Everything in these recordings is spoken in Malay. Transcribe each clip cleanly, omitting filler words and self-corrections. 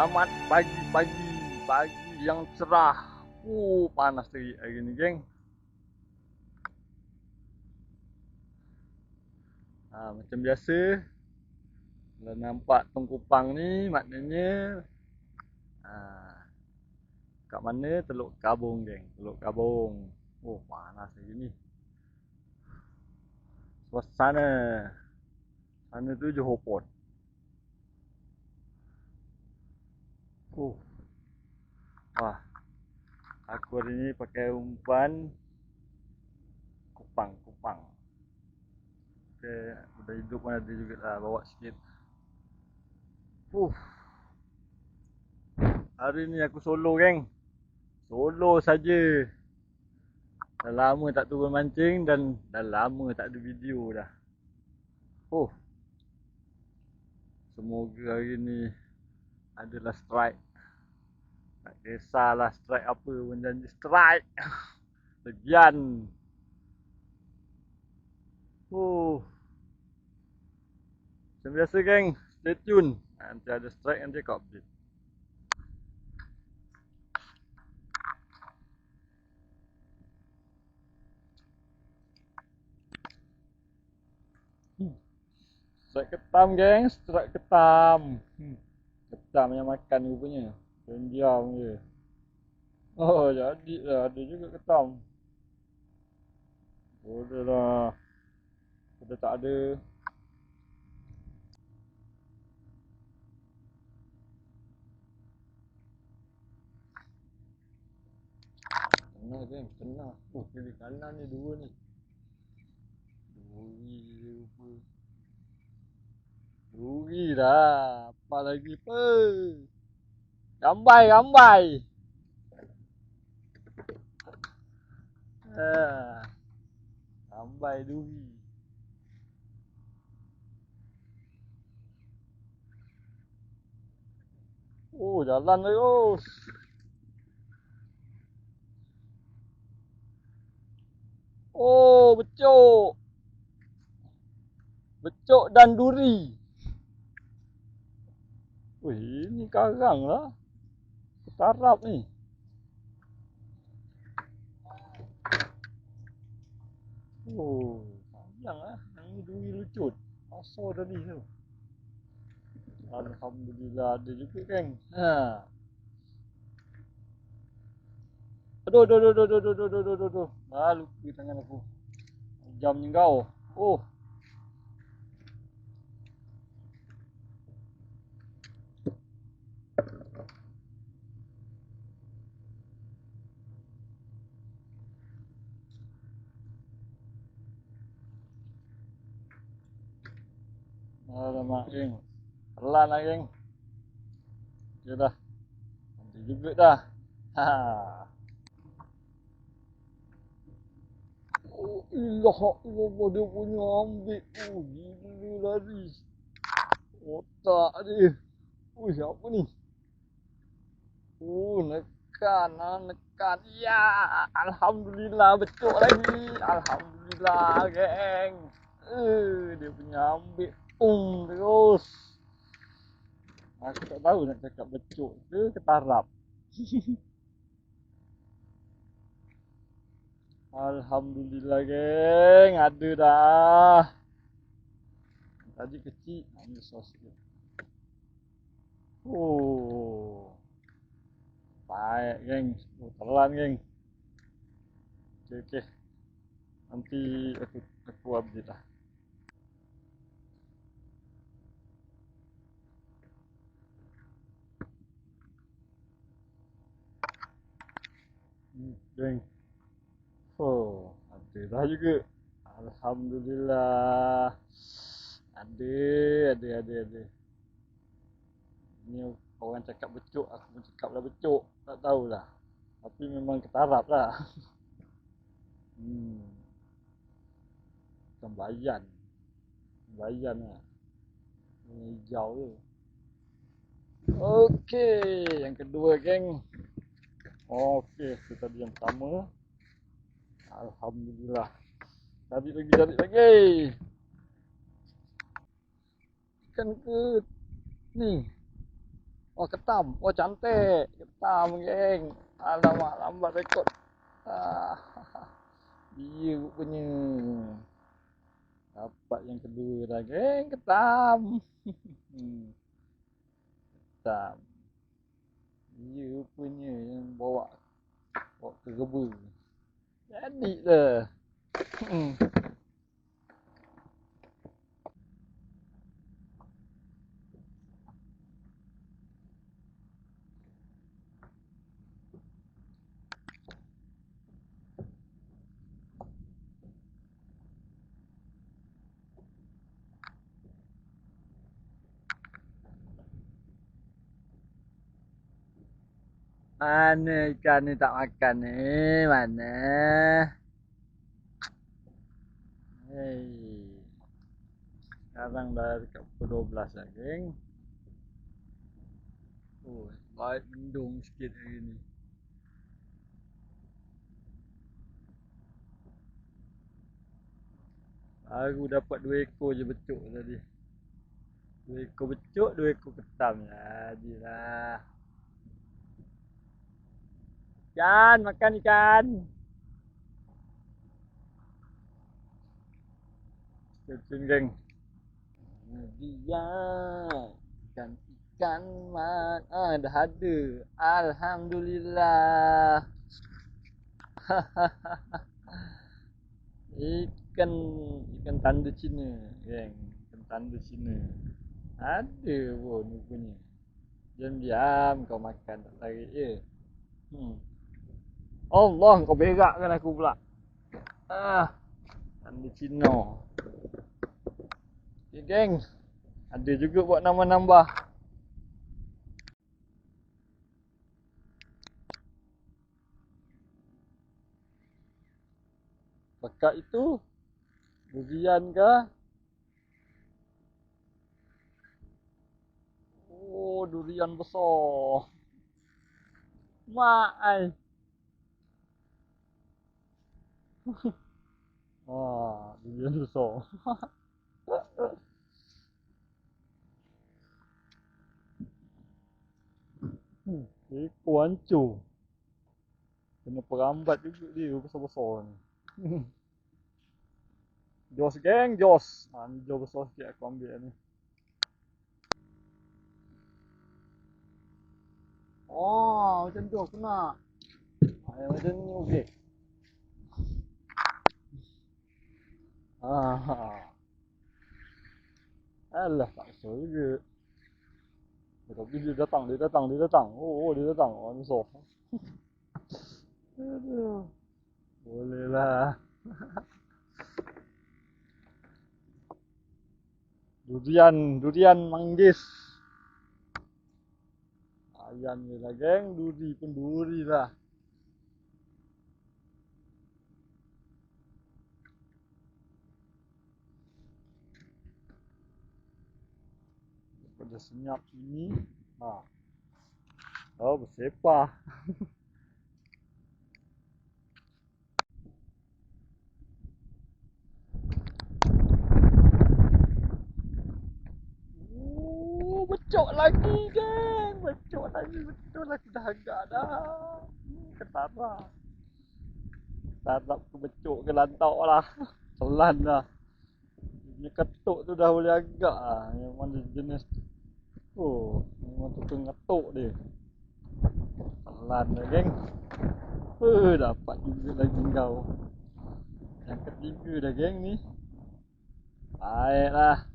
Selamat pagi-pagi, pagi yang cerah. Panas lagi hari ni, geng. Macam biasa, kalau nampak tongkupang ni maknanya kat mana Teluk Kabung, geng. Teluk Kabung. Panas hari ni. Suasana sana tu Johor Port. Wah, aku hari ni pakai umpan kupang. Okay, udah hidup pun ada juga lah, bawa sikit. Hari ni aku solo, geng. Solo saja. Dah lama tak turun mancing dan dah lama tak ada video dah. Semoga hari ni adalah strike. Tak kisahlah strike apa pun, janji strike. Legian. Macam biasa, geng. Stay tune. Nanti ada strike, nanti aku update. Strike ketam, geng. Strike ketam. Ketam yang makan rupanya. Diam je. Jadi lah. Ada juga ketam. Boleh lah. Kita tak ada. Kena, geng. Kena. Pilih kanan ni dua ni. Rugi dah. Apa lagi apa? Gambai. Gambai duri. Jalan terus. Becuk. Becuk dan duri. Ini karang lah. Tarap ni. Panjang lah. Yang ni duri lucut. Asal tadi tu. Alhamdulillah ada juga, geng. Aduh. Lupa tangan aku. Jam ni kau. Alamak, geng. Pelan lah, geng. Ya dah. Nanti juga dah. Ilah dia punya ambil. Gila lari. Otak dia. Apa ni? Nekan. Ya, alhamdulillah betul lagi. Alhamdulillah, geng. Dia punya ambil. Terus. Aku tak tahu nak cakap becuk ke ketarap. Alhamdulillah, geng. Ada dah. Tadi kecil. Ambil sos sikit. Baik, geng. Telan, geng. Okey. Nanti aku update lah. Geng. Ada dah juga. Alhamdulillah. Ada. Ni orang cakap becuk, aku pun cakap lah becuk. Tak tahulah. Tapi memang ketarap lah. Bukan bayan. Bayan lah. Ini hijau tu. Okey, yang kedua, geng. Okey, itu tadi yang pertama. Alhamdulillah. Cari lagi. Ikan ke ni. Oh, ketam. Oh, cantik. Ketam, geng. Alamak, lambat rekod. Ah, dia rupanya. Dapat yang kedua dah, geng. Ketam. Ketam. Dia rupanya yang bawa ke reba. Jadi dah. Mana ikan ni tak makan ni? Mana? Hei. Sekarang dah dekat pukul 12 dah, geng. Oh, baik mendung sikit hari ni. Baru dapat 2 ekor je becuk tadi. 2 ekor becuk, 2 ekor ketam. Jadilah. Ikan, makan ikan. Cun geng. Dia ikan dah ada. Alhamdulillah. Ikan ikan tanda Cina, geng. Ikan tanda Cina. Ada pun rupanya. Diam-diam kau makan tak tarik je. Allah, kau berakkan aku pula. Tanda Cina. Okay, geng. Ada juga buat nambah-nambah. Pekat itu durian ke? Oh, durian besar. Mak ai. Durian besar. Ekor hancur. Kena perambat juga dia besar-besar ni. Jos geng, jos. Ni jos besar sikit aku ambil ni. Oh, macam tu aku nak. Yang macam ni okey. Alah, tak besar juga. Tapi dia datang. Oh, dia datang. Oh, besar. Aduh. Boleh lah. Durian manggis. Ayam ni lah geng, duri pun duri lah. Pada senyap sini. Oh, bersepah. Becok lagi geng. Becok lagi, betul aku dah agak dah. Ketarap. Ketarap aku becok ke lantak lah. Selan lah. Dia ketuk tu dah boleh agak lah. Yang mana jenis. Oh, memang tu ngetuk dia. Selan lah geng. Dapat juga lagi kau. Yang ketiga dah geng ni. Baiklah.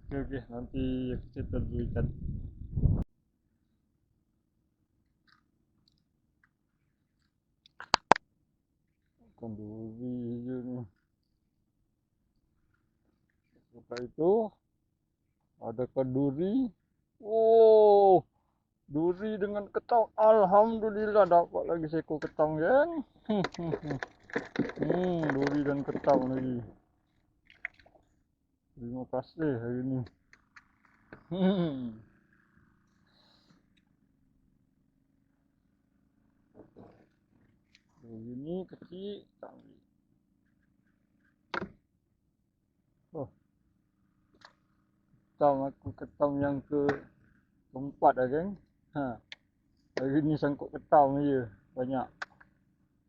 Okey, nanti aku settle dulu ikan. Ikan duri je ni. Lepas itu ada keduri. Oh, duri dengan ketang. Alhamdulillah dapat lagi seekor ketang geng. Duri dan ketang lagi. Terima kasih hari ni. Duri ni kecil tak. Oh. Aku ketam yang keempat dah geng. Ha. Hari ni sangkut ketam je. Banyak.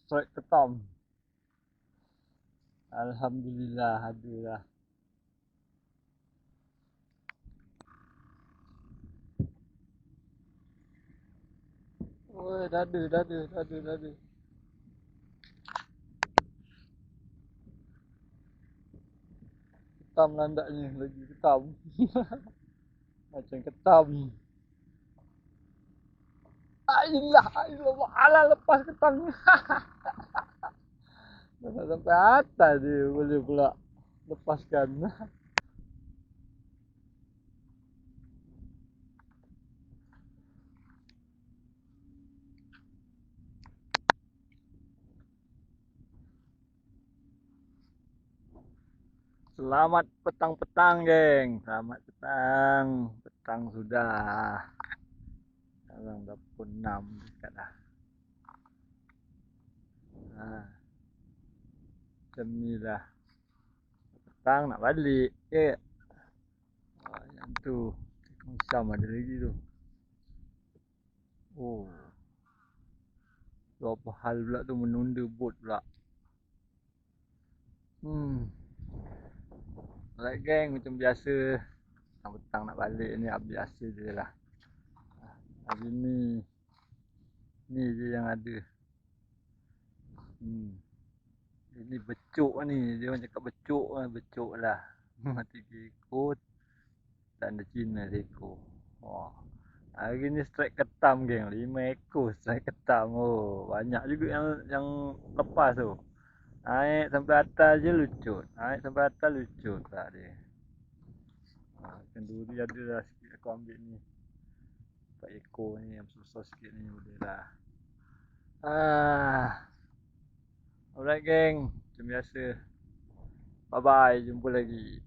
Strike ketam. Alhamdulillah ada lah. Oi, dah ada. Ketam landaknya lagi ketam. Macam ketam. Ailah, alah lepas ketamnya. Dah sampai atas dia boleh pula lepaskan. Selamat petang-petang, geng. Selamat petang. Petang sudah. Sekarang dah pukul 6 dekat dah. Macam ni lah. Petang nak balik. Ya. Yang tu. Tekong Syam ada lagi tu. Oh. Tu apa hal pula tu menunda bot pula. Alright geng, macam biasa. Petang nak balik ni biasa je lah. Hari ni je yang ada. Ini becuk ni, dia orang cakap becuk lah. 3 ekor dan ada Cina seekor. Wah. Hari ni strike ketam geng, 5 ekor strike ketam. Oh, banyak juga yang lepas tu. Naik sampai atas je lucut. Naik sampai atas lucut tak dia. Kenduri ada lah sikit aku ambil ni. 4 ekor ni yang susah sikit ni boleh lah. Alright geng, macam biasa. Bye bye, jumpa lagi.